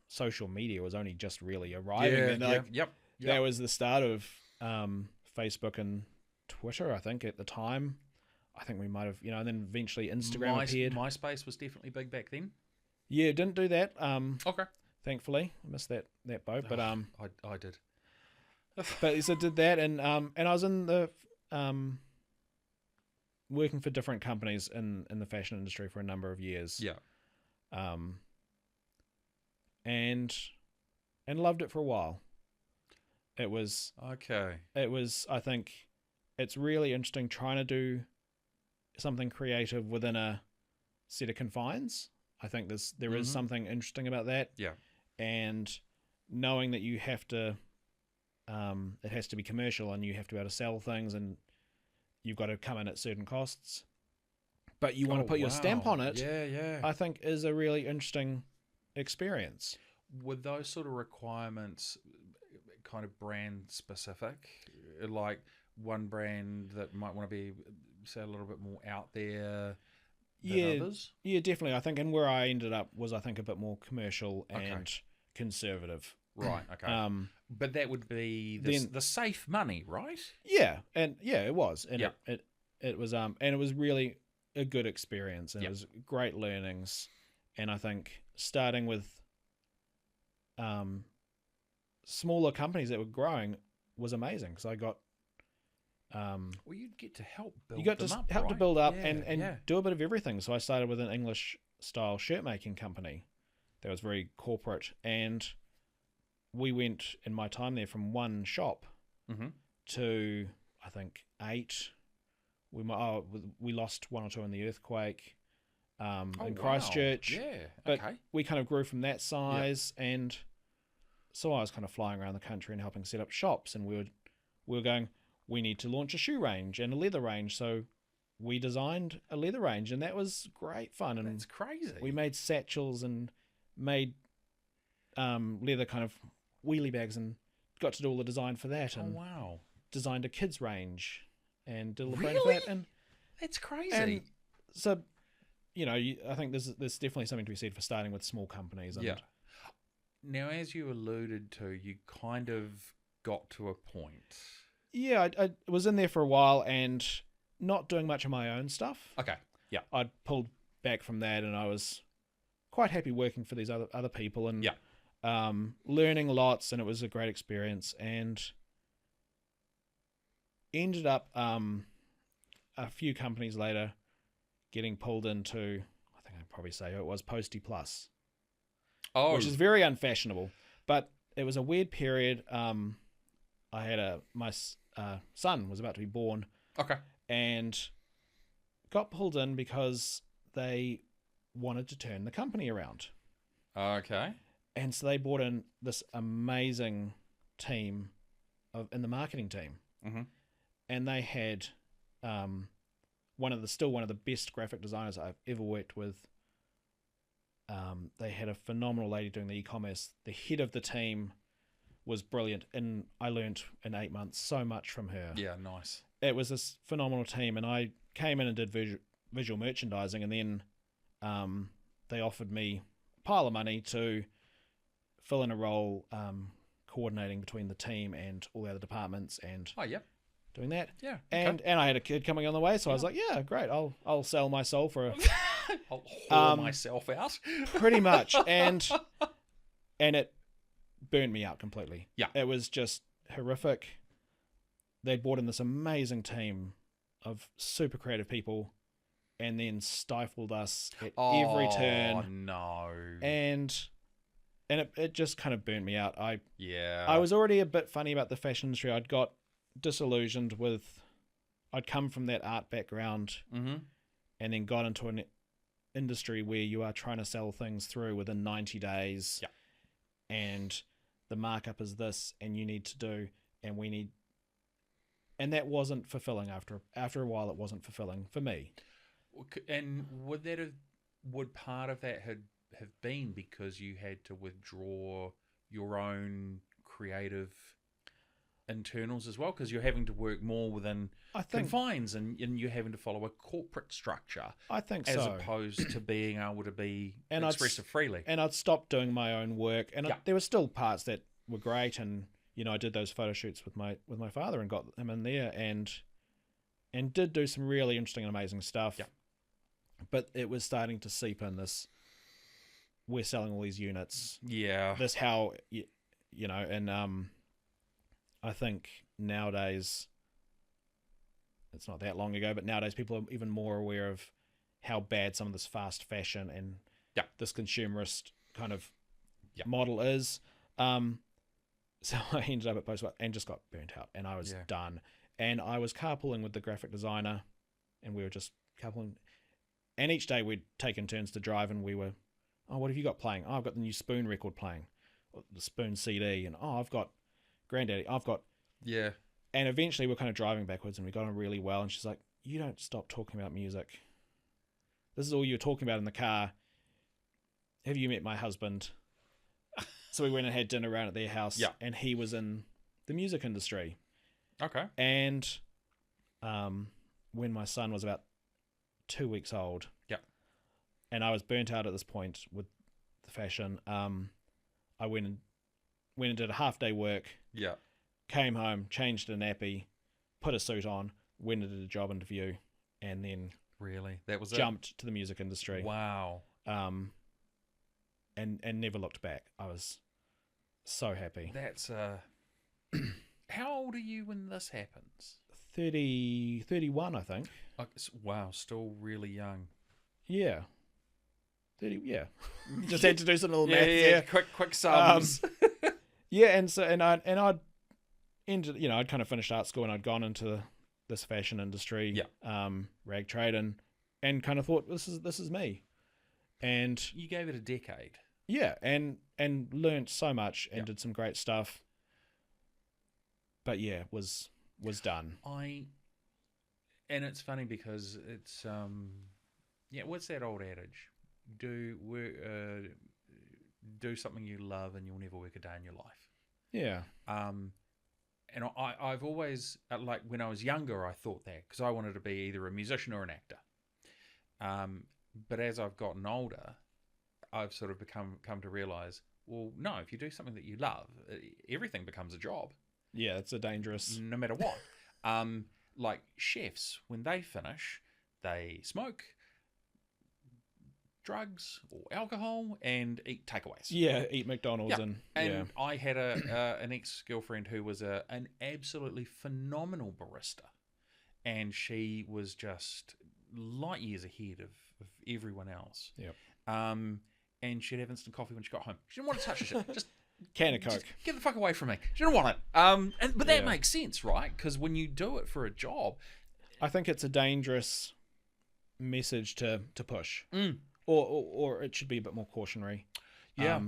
Speaker 2: social media was only just really arriving. That was the start of Facebook and Twitter. I think at the time, I think we might have and then eventually Instagram appeared.
Speaker 1: MySpace was definitely big back then.
Speaker 2: Yeah, didn't do that.
Speaker 1: Okay.
Speaker 2: Thankfully, I missed that boat. But
Speaker 1: I did.
Speaker 2: But so did that, and I was in the working for different companies in the fashion industry for a number of years.
Speaker 1: Yeah.
Speaker 2: And loved it for a while. It was
Speaker 1: okay.
Speaker 2: It was. I think it's really interesting trying to do something creative within a set of confines. I think there is something interesting about that.
Speaker 1: Yeah.
Speaker 2: And knowing that you have to, it has to be commercial and you have to be able to sell things and you've got to come in at certain costs, but you want to put your stamp on it.
Speaker 1: Yeah.
Speaker 2: I think is a really interesting experience.
Speaker 1: Were those sort of requirements kind of brand specific? Like one brand that might want to be, say, a little bit more out there than others? Yeah,
Speaker 2: definitely. I think, and where I ended up was, I think, a bit more commercial and conservative.
Speaker 1: Right. Okay. But that would be the safe money, right?
Speaker 2: Yeah, and it was, and it was, and it was really a good experience, and it was great learnings, and I think starting with smaller companies that were growing was amazing because I got.
Speaker 1: Well, you'd get to help build
Speaker 2: you got
Speaker 1: them
Speaker 2: to
Speaker 1: up,
Speaker 2: help
Speaker 1: right?
Speaker 2: to build up and do a bit of everything. So I started with an English style shirt making company that was very corporate, and we went in my time there from one shop to I think 8. We lost 1 or 2 in the earthquake in Christchurch.
Speaker 1: Yeah,
Speaker 2: but we kind of grew from that size, and so I was kind of flying around the country and helping set up shops, and we were going. We need to launch a shoe range and a leather range. So we designed a leather range, and that was great fun. And
Speaker 1: that's crazy.
Speaker 2: We made satchels and made leather kind of wheelie bags and got to do all the design for that. And designed a kids range and did a brand for that. And
Speaker 1: that's crazy.
Speaker 2: And so, I think there's definitely something to be said for starting with small companies. And
Speaker 1: Now, as you alluded to, you kind of got to a point.
Speaker 2: Yeah, I was in there for a while and not doing much of my own stuff.
Speaker 1: Okay, yeah.
Speaker 2: I'd pulled back from that, and I was quite happy working for these other people and learning lots, and it was a great experience. And ended up a few companies later getting pulled into, I think I'd probably say it was Posty Plus, which is very unfashionable, but it was a weird period. I had son was about to be born,
Speaker 1: Okay.
Speaker 2: and got pulled in because they wanted to turn the company around.
Speaker 1: Okay.
Speaker 2: And so they brought in this amazing team in the marketing team.
Speaker 1: Mm-hmm.
Speaker 2: And they had one of the best graphic designers I've ever worked with. They had a phenomenal lady doing the e-commerce. The head of the team was brilliant, and I learned in 8 months so much from her.
Speaker 1: Yeah, nice.
Speaker 2: It was this phenomenal team, and I came in and did visual merchandising, and then they offered me a pile of money to fill in a role coordinating between the team and all the other departments and
Speaker 1: Oh, yeah.
Speaker 2: doing that.
Speaker 1: Yeah.
Speaker 2: And I had a kid coming on the way, so I was like, yeah, great, I'll sell my soul for a
Speaker 1: I'll haul myself out.
Speaker 2: pretty much. And it burned me out completely.
Speaker 1: Yeah.
Speaker 2: It was just horrific. They'd brought in this amazing team of super creative people and then stifled us at every turn.
Speaker 1: Oh, no.
Speaker 2: And it just kind of burnt me out. I
Speaker 1: Yeah.
Speaker 2: was already a bit funny about the fashion industry. I'd got disillusioned with... I'd come from that art background
Speaker 1: Mm-hmm.
Speaker 2: and then got into an industry where you are trying to sell things through within 90 days.
Speaker 1: Yeah.
Speaker 2: And the markup is this, and you need to do, and we need... And that wasn't fulfilling after a while. It wasn't fulfilling for me.
Speaker 1: And would part of that have been because you had to withdraw your own creative internals as well, because you're having to work more within confines and you're having to follow a corporate structure,
Speaker 2: I think
Speaker 1: as
Speaker 2: so.
Speaker 1: opposed to being able to be
Speaker 2: And
Speaker 1: expressive freely.
Speaker 2: And I'd stopped doing my own work, and
Speaker 1: Yeah.
Speaker 2: there were still parts that were great, and I did those photo shoots with my father and got him in there, and did do some really interesting and amazing stuff.
Speaker 1: Yeah.
Speaker 2: But it was starting to seep in this. We're selling all these units.
Speaker 1: Yeah.
Speaker 2: This how and I think nowadays, it's not that long ago, but nowadays people are even more aware of how bad some of this fast fashion and
Speaker 1: Yeah.
Speaker 2: this consumerist kind of
Speaker 1: Yeah.
Speaker 2: model is. So I ended up at Postwat and just got burnt out, and I was done. And I was carpooling with the graphic designer, and we were just carpooling. And each day we'd taken turns to drive, and we were, oh, what have you got playing? Oh, I've got the new Spoon record playing, the Spoon CD, and oh, I've got Granddaddy, I've got...
Speaker 1: Yeah.
Speaker 2: And eventually we're kind of driving backwards, and we got on really well, and she's like, you don't stop talking about music. This is all you're talking about in the car. Have you met my husband? So we went and had dinner around at their house,
Speaker 1: Yeah.
Speaker 2: and he was in the music industry.
Speaker 1: Okay.
Speaker 2: And when my son was about 2 weeks old,
Speaker 1: Yeah.
Speaker 2: and I was burnt out at this point with the fashion, I went and did a half-day work,
Speaker 1: Yeah.
Speaker 2: came home, changed a nappy, put a suit on, went and did a job interview, and then
Speaker 1: Really? That was
Speaker 2: jumped to the music industry.
Speaker 1: it? Wow.
Speaker 2: And never looked back. I was so happy.
Speaker 1: That's how old are you when this happens?
Speaker 2: 31, I think.
Speaker 1: Wow, still really young.
Speaker 2: Yeah. 30, yeah. Just had to do some little math.
Speaker 1: Yeah. Quick sums.
Speaker 2: Yeah, and I'd ended, I'd kind of finished art school, and I'd gone into this fashion industry, rag trade, and kind of thought, this is me. And
Speaker 1: You gave it a decade.
Speaker 2: yeah, and learnt so much and did some great stuff. But yeah, was done.
Speaker 1: And it's funny because it's what's that old adage? Do something you love and you'll never work a day in your life.
Speaker 2: Yeah.
Speaker 1: And I've always, like when I was younger, I thought that because I wanted to be either a musician or an actor. But as I've gotten older, I've sort of come to realize, well, no, if you do something that you love, everything becomes a job.
Speaker 2: Yeah, it's a dangerous...
Speaker 1: No matter what. Like chefs, when they finish, they smoke, drugs or alcohol, and eat takeaways.
Speaker 2: Yeah, eat McDonald's and
Speaker 1: I had an ex-girlfriend who was an absolutely phenomenal barista, and she was just light years ahead of everyone else.
Speaker 2: Yep.
Speaker 1: And she'd have instant coffee when she got home. She didn't want to touch the shit. Just
Speaker 2: Can of Coke.
Speaker 1: Get the fuck away from me. You don't want it. But that makes sense, right? Because when you do it for a job,
Speaker 2: I think it's a dangerous message to push, or it should be a bit more cautionary.
Speaker 1: Yeah.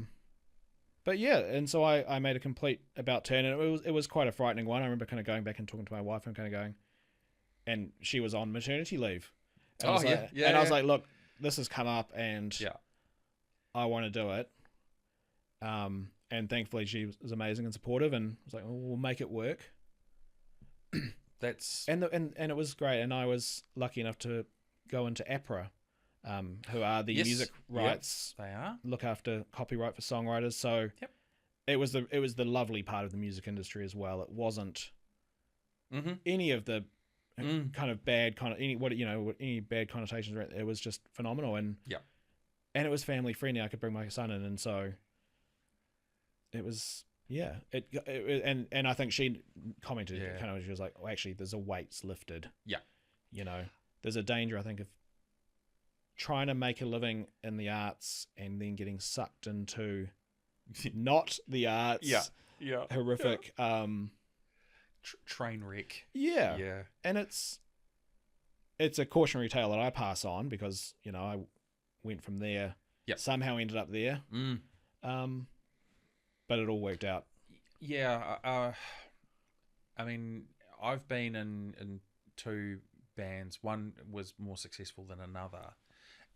Speaker 2: But yeah, and so I made a complete about turn, and it was quite a frightening one. I remember kind of going back and talking to my wife and kind of going, and she was on maternity leave. And I was like, look, this has come up, and I want to do it. And thankfully she was amazing and supportive, and was like, oh, we'll make it work.
Speaker 1: That's
Speaker 2: and it was great, and I was lucky enough to go into APRA, who are the music rights.
Speaker 1: They are
Speaker 2: look after copyright for songwriters. So it was the lovely part of the music industry as well. It wasn't any of the kind of bad any bad connotations. It was just phenomenal, and and it was family friendly. I could bring my son in, and so it was. Yeah, and I think she commented kind of, she was like, oh, actually, there's a weight's lifted.
Speaker 1: Yeah.
Speaker 2: There's a danger, I think, of trying to make a living in the arts and then getting sucked into not the arts. Horrific.
Speaker 1: Train wreck.
Speaker 2: Yeah. And it's a cautionary tale that I pass on because, I went from there, somehow ended up there. But it all worked out.
Speaker 1: Yeah, I mean, I've been in two bands. One was more successful than another,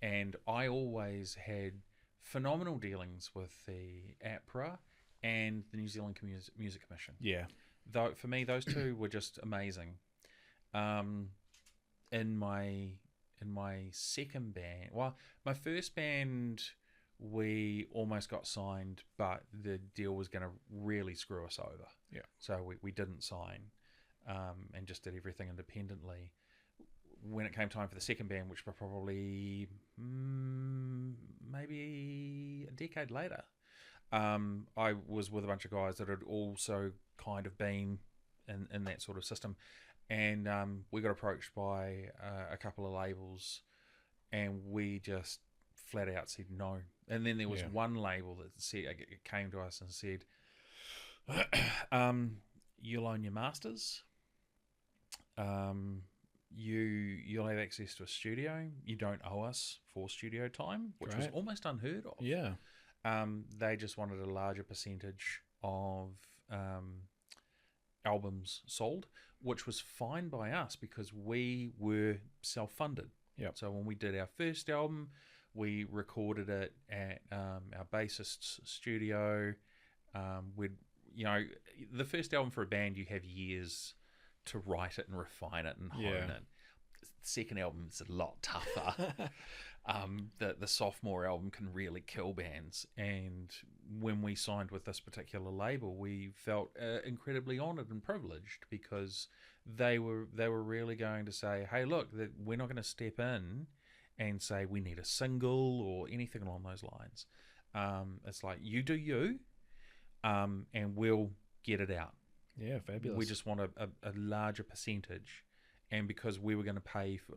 Speaker 1: and I always had phenomenal dealings with the APRA and the New Zealand Music Commission.
Speaker 2: Yeah,
Speaker 1: though for me, those two were just amazing. In my second band, my first band, we almost got signed, but the deal was going to really screw us over.
Speaker 2: Yeah.
Speaker 1: So we didn't sign, and just did everything independently. When it came time for the second band, which were probably maybe a decade later, I was with a bunch of guys that had also kind of been in that sort of system, and we got approached by a couple of labels, and we just flat out said no. And then there was one label that came to us and said, you'll own your masters, you'll have access to a studio, you don't owe us for studio time, which was almost unheard of.
Speaker 2: Yeah.
Speaker 1: They just wanted a larger percentage of albums sold, which was fine by us because we were self-funded. So when we did our first album, we recorded it at our bassist's studio. The first album for a band, you have years to write it and refine it and hone it. The second album is a lot tougher. The sophomore album can really kill bands. And when we signed with this particular label, we felt incredibly honoured and privileged because they were really going to say, hey, look, we're not going to step in and say we need a single or anything along those lines. It's like, you do you, and we'll get it out.
Speaker 2: Yeah, fabulous.
Speaker 1: We just want a larger percentage, and because we were going to pay for,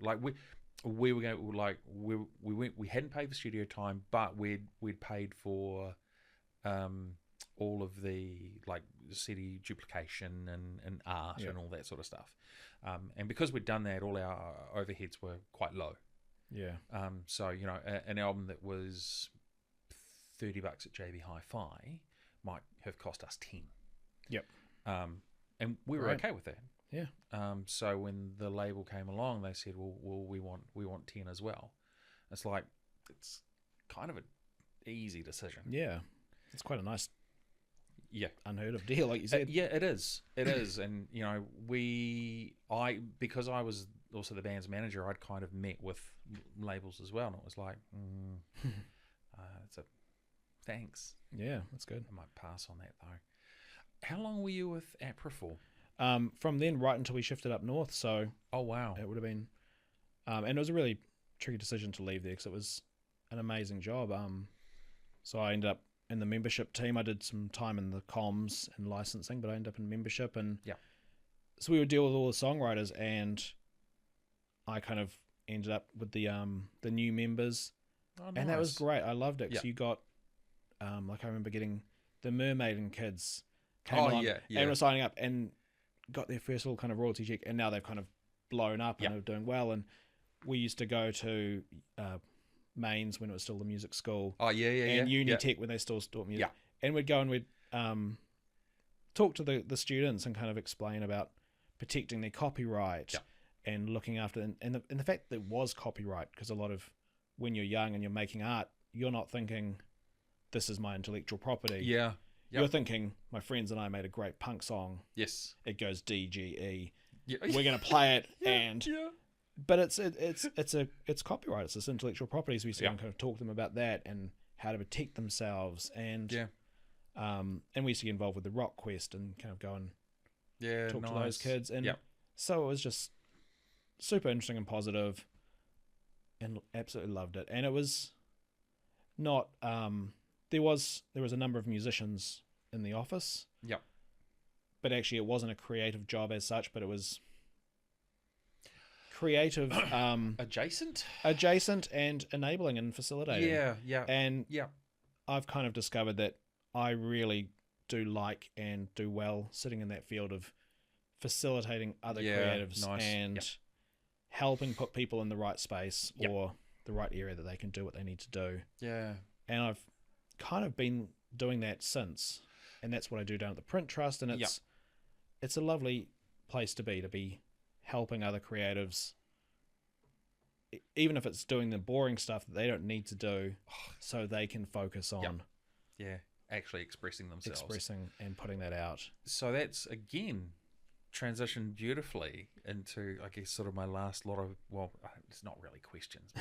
Speaker 1: we were going to, we hadn't paid for studio time, but we'd paid for all of the CD duplication and art and all that sort of stuff, and because we'd done that, all our overheads were quite low.
Speaker 2: Yeah.
Speaker 1: So an album that was $30 at JB Hi-Fi might have cost us 10.
Speaker 2: Yep.
Speaker 1: And we were okay with that.
Speaker 2: Yeah.
Speaker 1: So when the label came along, they said, "Well, we want 10 as well." It's like, it's kind of an easy decision.
Speaker 2: Yeah. It's quite a nice, unheard of deal, like you said.
Speaker 1: It is. It is, and because I was also the band's manager, I'd kind of met with labels as well, and it was like, it's a thanks.
Speaker 2: Yeah, that's good.
Speaker 1: I might pass on that though. How long were you with APRA for?
Speaker 2: From then right until we shifted up north. So
Speaker 1: oh wow,
Speaker 2: it would have been, and it was a really tricky decision to leave there because it was an amazing job. So I ended up in the membership team. I did some time in the comms and licensing, but I ended up in membership, and so we would deal with all the songwriters, and I kind of ended up with the new members,
Speaker 1: nice.
Speaker 2: And that was great. I loved it because you got, I remember getting the Mermaiden kids came
Speaker 1: Oh,
Speaker 2: along
Speaker 1: yeah.
Speaker 2: and were signing up and got their first little kind of royalty check, and now they've kind of blown up and are doing well. And we used to go to Mains when it was still the music school.
Speaker 1: Oh, yeah.
Speaker 2: And Unitech when they still taught music.
Speaker 1: Yeah.
Speaker 2: And we'd go and we'd talk to the students and kind of explain about protecting their copyright and looking after and the fact that it was copyright, because a lot of when you're young and you're making art, you're not thinking this is my intellectual property.
Speaker 1: Yeah.
Speaker 2: You're thinking my friends and I made a great punk song.
Speaker 1: Yes.
Speaker 2: It goes D G E.
Speaker 1: Yeah.
Speaker 2: We're gonna play it and.
Speaker 1: Yeah.
Speaker 2: But it's copyright. It's this intellectual property. So we used to kind of talk to them about that and how to protect themselves. And and we used to get involved with the Rock Quest and kind of go and talk to those kids. And so it was just super interesting and positive, and absolutely loved it. And it was not there was a number of musicians in the office.
Speaker 1: Yep.
Speaker 2: But actually, it wasn't a creative job as such. But it was creative,
Speaker 1: adjacent
Speaker 2: and enabling and facilitating. And I've kind of discovered that I really do like and do well sitting in that field of facilitating other creatives and helping put people in the right space or the right area that they can do what they need to do.
Speaker 1: Yeah.
Speaker 2: And I've kind of been doing that since, and that's what I do down at the Print Trust, and it's a lovely place to be helping other creatives, even if it's doing the boring stuff that they don't need to do, so they can focus on
Speaker 1: actually expressing themselves,
Speaker 2: and putting that out.
Speaker 1: So that's again transitioned beautifully into, I guess, sort of my last lot of, well, it's not really questions.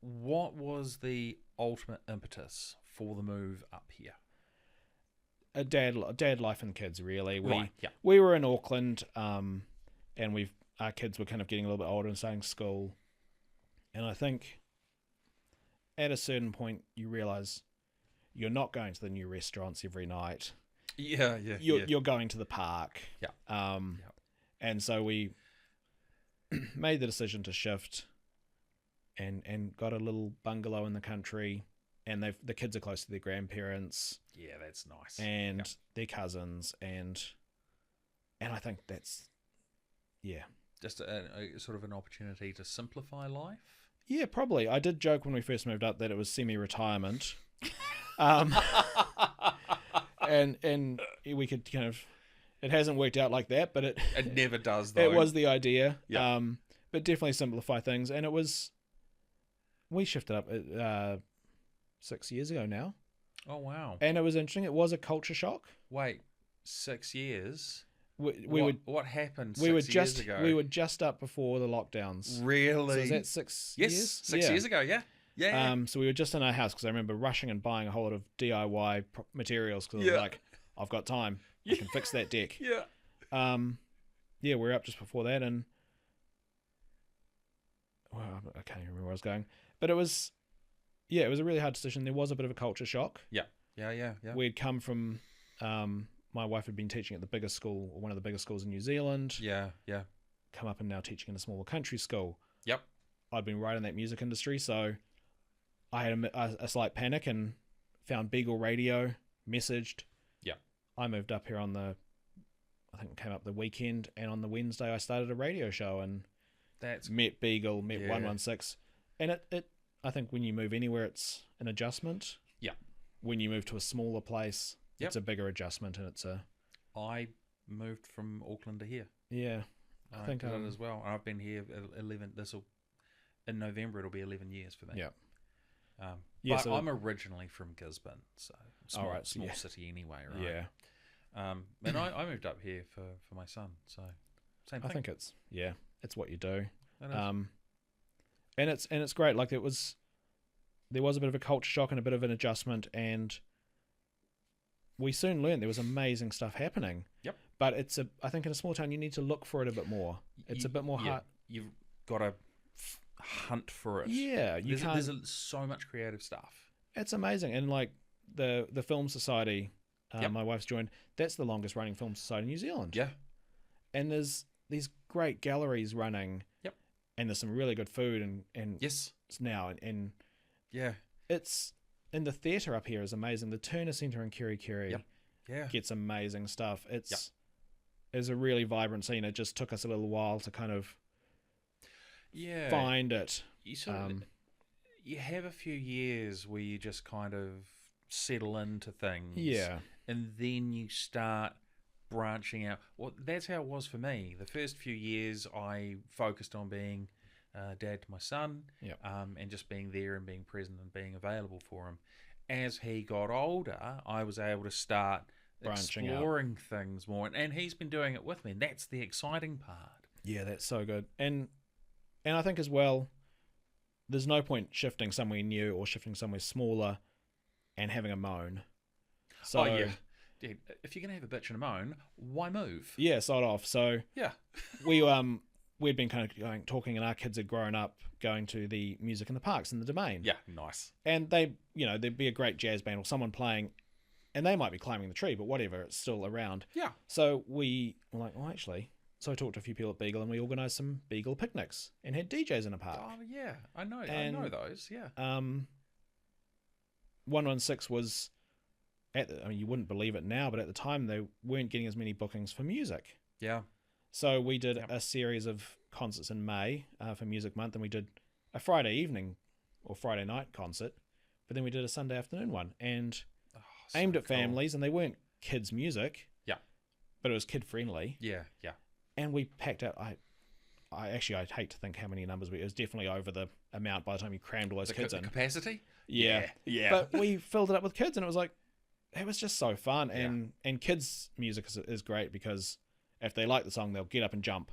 Speaker 1: What was the ultimate impetus for the move up here?
Speaker 2: A dad life and kids, really.
Speaker 1: We
Speaker 2: were in Auckland, and our kids were kind of getting a little bit older and starting school. And I think at a certain point you realise you're not going to the new restaurants every night. You're going to the park. And so we made the decision to shift and got a little bungalow in the country, and the kids are close to their grandparents.
Speaker 1: Yeah, that's nice.
Speaker 2: And their cousins, and I think that's
Speaker 1: just a sort of an opportunity to simplify life.
Speaker 2: Yeah, probably. I did joke when we first moved up that it was semi-retirement. And we could kind of, it hasn't worked out like that, but it
Speaker 1: never does though.
Speaker 2: It was the idea. But definitely simplify things, and we shifted up 6 years ago now.
Speaker 1: Oh wow.
Speaker 2: And it was interesting. It was a culture shock.
Speaker 1: Wait, 6 years?
Speaker 2: What
Speaker 1: happened 6
Speaker 2: years
Speaker 1: ago?
Speaker 2: We were just up before the lockdowns.
Speaker 1: Really?
Speaker 2: So is that 6 years?
Speaker 1: Yes, 6 years ago, yeah.
Speaker 2: So we were just in our house because I remember rushing and buying a whole lot of DIY materials because I was like, I've got time. I can fix that deck. We were up just before that, and well, I can't even remember where I was going. But it was a really hard decision. There was a bit of a culture shock.
Speaker 1: Yeah.
Speaker 2: We'd come from, my wife had been teaching at the biggest school, or one of the biggest schools in New Zealand.
Speaker 1: Yeah.
Speaker 2: Come up and now teaching in a smaller country school.
Speaker 1: Yep.
Speaker 2: I'd been right in that music industry, so I had a slight panic and found Beagle Radio, messaged. Yeah. I moved up here I think it came up the weekend, and on the Wednesday I started a radio show and met Beagle, met 116. And it I think when you move anywhere, it's an adjustment. Yeah. When you move to a smaller place, it's a bigger adjustment, and
Speaker 1: I moved from Auckland to here.
Speaker 2: Yeah. I think
Speaker 1: did it as well. I've been here 11. In November it'll be 11 years for me.
Speaker 2: Yeah.
Speaker 1: But I'm originally from Gisborne, so small
Speaker 2: yeah.
Speaker 1: city anyway, right?
Speaker 2: Yeah.
Speaker 1: And I moved up here for my son, so same thing.
Speaker 2: I think it's what you do.
Speaker 1: It is.
Speaker 2: And it's great. Like there was a bit of a culture shock and a bit of an adjustment, and we soon learned there was amazing stuff happening. Yep. But I think in a small town you need to look for it a bit more. It's a bit more hard.
Speaker 1: You've got to hunt for it.
Speaker 2: Yeah,
Speaker 1: there's so much creative stuff.
Speaker 2: It's amazing, and like the Film Society, my wife's joined. That's the longest running film society in New Zealand.
Speaker 1: Yeah.
Speaker 2: And there's these great galleries running.
Speaker 1: Yep. And
Speaker 2: there's some really good food and
Speaker 1: yes
Speaker 2: now and
Speaker 1: yeah,
Speaker 2: it's And the theatre up here is amazing. The Turner Centre in Kirikiri
Speaker 1: Yep. Yeah.
Speaker 2: gets amazing stuff. It's a really vibrant scene. It just took us a little while to kind of find it.
Speaker 1: You sort of, you have a few years where you just kind of settle into things.
Speaker 2: Yeah.
Speaker 1: And then you start branching out. Well, that's how it was for me. The first few years I focused on being dad to my son, and just being there and being present and being available for him. As he got older, I was able to start
Speaker 2: Branching
Speaker 1: exploring things more, and he's been doing it with me, and that's the exciting part.
Speaker 2: Yeah, that's so good. And I think as well, there's no point shifting somewhere new or shifting somewhere smaller and having a moan. So,
Speaker 1: Dude, if you're gonna have a bitch and a moan, why move?
Speaker 2: Yeah, sod off. So
Speaker 1: Yeah.
Speaker 2: we'd been kind of talking, and our kids had grown up going to the music in the parks in the Domain.
Speaker 1: Yeah, nice.
Speaker 2: And there'd be a great jazz band or someone playing, and they might be climbing the tree, but whatever, it's still around.
Speaker 1: Yeah.
Speaker 2: So we were like, well, actually, so I talked to a few people at Beagle, and we organised some Beagle picnics and had DJs in a park.
Speaker 1: Oh yeah, I know those. Yeah.
Speaker 2: 116 was you wouldn't believe it now, but at the time they weren't getting as many bookings for music.
Speaker 1: Yeah.
Speaker 2: So we did a series of concerts in May for Music Month, and we did a Friday evening or Friday night concert, but then we did a Sunday afternoon one, and aimed at families, and they weren't kids' music.
Speaker 1: Yeah.
Speaker 2: But it was kid friendly.
Speaker 1: Yeah, yeah.
Speaker 2: And we packed out. I'd hate to think how many numbers it was definitely over the amount by the time you crammed all those kids in.
Speaker 1: Capacity?
Speaker 2: Yeah. But we filled it up with kids, and it was like, it was just so fun. And kids' music is great because if they like the song, they'll get up and jump.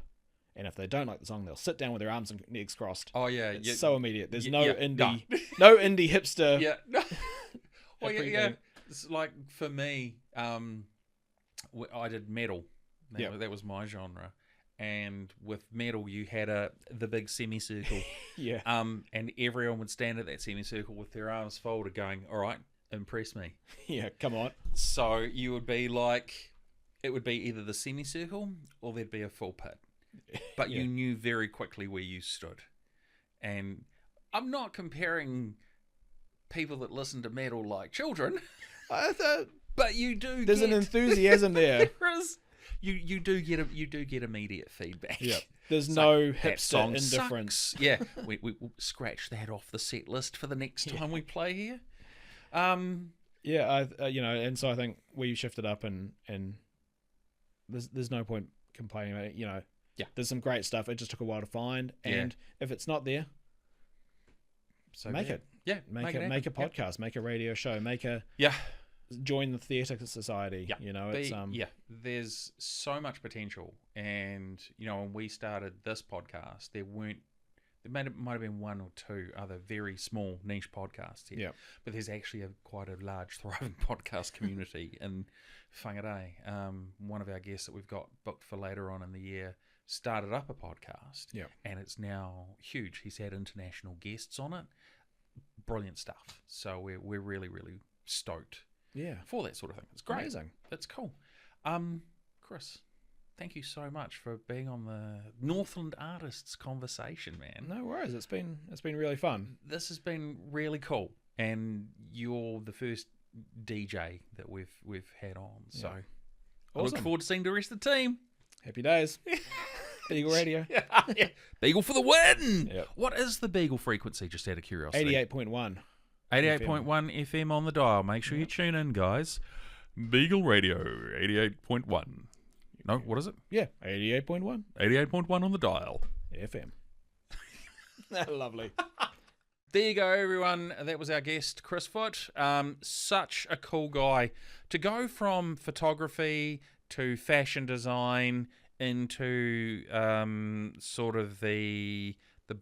Speaker 2: And if they don't like the song, they'll sit down with their arms and legs crossed.
Speaker 1: Oh, yeah.
Speaker 2: It's so immediate. There's no indie no indie hipster.
Speaker 1: Yeah. No. Well, yeah. It's like, for me, I did metal. That was my genre. And with metal, you had the big semicircle.
Speaker 2: Yeah.
Speaker 1: And everyone would stand at that semicircle with their arms folded going, all right, impress me.
Speaker 2: Yeah, come on.
Speaker 1: So you would be like, it would be either the semicircle or there'd be a full pit. But you knew very quickly where you stood. And I'm not comparing people that listen to metal like children, but you do.
Speaker 2: There's an enthusiasm there.
Speaker 1: There is. You do get immediate feedback.
Speaker 2: Yeah. There's
Speaker 1: It's
Speaker 2: no
Speaker 1: like, that
Speaker 2: hipster
Speaker 1: song
Speaker 2: indifference.
Speaker 1: sucks. Yeah, we'll scratch that off the set list for the next time we play here.
Speaker 2: Yeah, and so I think we shifted up, and there's no point complaining about it. There's some great stuff. It just took a while to find, and if it's not there,
Speaker 1: So
Speaker 2: make it.
Speaker 1: Yeah,
Speaker 2: Make a podcast, make a radio show, join the Theatre Society.
Speaker 1: Yeah. There's so much potential, and when we started this podcast, there might have been one or two other very small niche podcasts here.
Speaker 2: Yeah.
Speaker 1: But there's actually quite a large, thriving podcast community in Whangarei. One of our guests that we've got booked for later on in the year started up a podcast, and it's now huge. He's had international guests on it. Brilliant stuff. So we're really, really stoked for that sort of thing. It's great.
Speaker 2: Amazing.
Speaker 1: That's cool. Chris, thank you so much for being on the Northland Artists Conversation, man.
Speaker 2: No worries. It's been really fun.
Speaker 1: This has been really cool, and you're the first DJ that we've had on. So I look forward to seeing the rest of the team.
Speaker 2: Happy days. Beagle Radio.
Speaker 1: Beagle for the win.
Speaker 2: Yep.
Speaker 1: What is the Beagle frequency, just out of curiosity?
Speaker 2: 88.1.
Speaker 1: 88.1 FM on the dial. Make sure you tune in, guys. Beagle Radio, 88.1. No, what is it?
Speaker 2: Yeah, 88.1.
Speaker 1: 88.1 on the dial.
Speaker 2: FM. Lovely.
Speaker 1: There you go, everyone. That was our guest, Chris Foote. Such a cool guy. To go from photography to fashion design into sort of the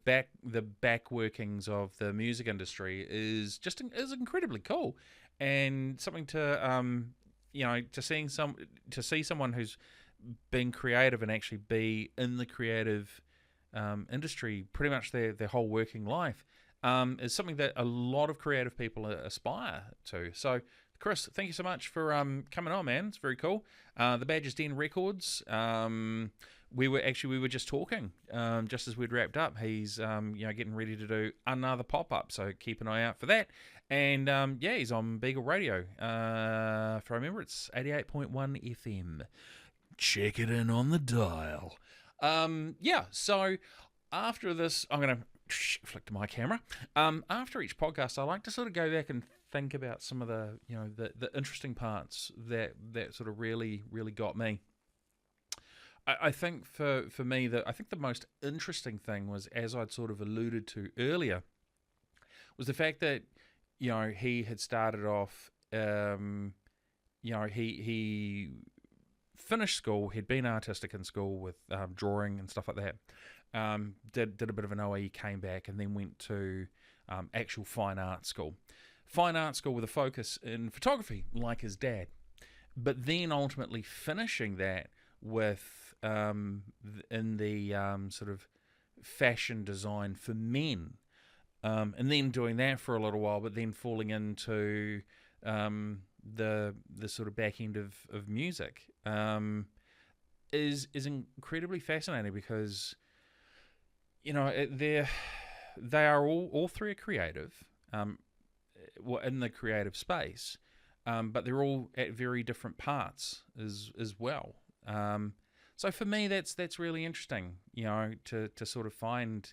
Speaker 1: back workings of the music industry is incredibly cool, and something to see someone who's been creative and actually be in the creative industry pretty much their whole working life is something that a lot of creative people aspire to. So Chris, thank you so much for coming on, man. It's very cool. The Badger's Den Records. We were just talking just as we'd wrapped up. He's getting ready to do another pop up, so keep an eye out for that. And yeah, he's on Beagle Radio. If I remember, it's 88.1 FM. Check it in on the dial. Yeah, so after this, I'm going to flick to my camera. After each podcast, I like to sort of go back and think about some of the, the interesting parts that sort of really got me. I think for me, I think the most interesting thing was, as I'd sort of alluded to earlier, was the fact that, he had started off, he finished school, he'd been artistic in school with drawing and stuff like that, did a bit of an OE, came back, and then went to actual fine art school. Fine art school with a focus in photography, like his dad. But then ultimately finishing that with in the sort of fashion design for men, and then doing that for a little while, but then falling into the sort of back end of music is incredibly fascinating, because they are all three are creative, in the creative space, but they're all at very different parts as well. So for me, that's really interesting, to sort of find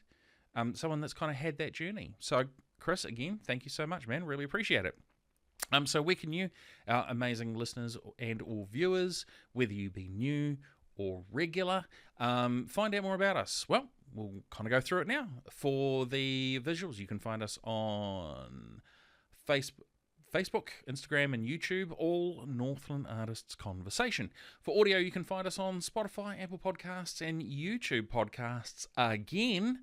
Speaker 1: someone that's kind of had that journey. So Chris, again, thank you so much, man. Really appreciate it. So where can you, our amazing listeners and or viewers, whether you be new or regular, find out more about us? Well, we'll kind of go through it now. For the visuals, you can find us on Facebook, Instagram, and YouTube, all Northland Artists Conversation. For audio, you can find us on Spotify, Apple Podcasts, and YouTube Podcasts. Again,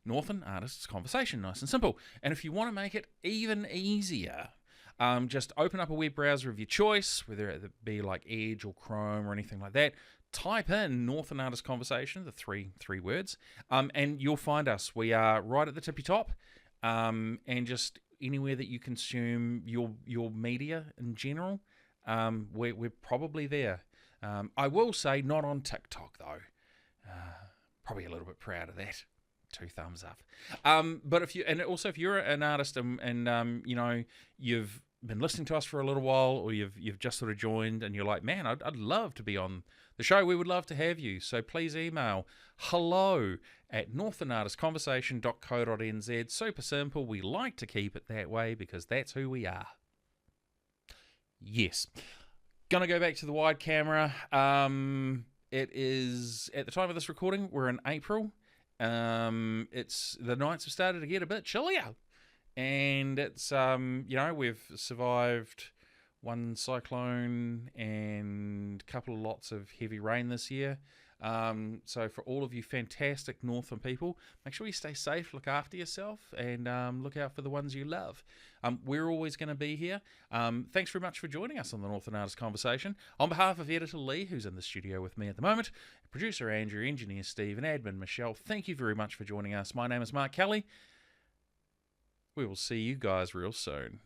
Speaker 1: Northland Artists Conversation, nice and simple. And if you want to make it even easier, just open up a web browser of your choice, whether it be like Edge or Chrome or anything like that. Type in Northland Artists Conversation, the three words, and you'll find us. We are right at the tippy top, and just anywhere that you consume your media in general, we're probably there. I will say not on TikTok though. Probably a little bit proud of that. 2 thumbs up. But if you're an artist and you've been listening to us for a little while, or you've just sort of joined and you're like, man, I'd love to be on the show. We would love to have you. So please email hello@northlandartistconversation.co.nz. Super simple. We like to keep it that way because that's who we are. Yes. Gonna go back to the wide camera. It is, at the time of this recording, we're in April. It's the nights have started to get a bit chillier, and it's we've survived one cyclone and a couple of lots of heavy rain this year. So for all of you fantastic Northland people, make sure you stay safe, look after yourself, and look out for the ones you love. We're always going to be here. Thanks very much for joining us on the Northland Artist Conversation. On behalf of Editor Lee, who's in the studio with me at the moment, producer Andrew, engineer Steve, and admin Michelle, thank you very much for joining us. My name is Mark Kelly. We will see you guys real soon.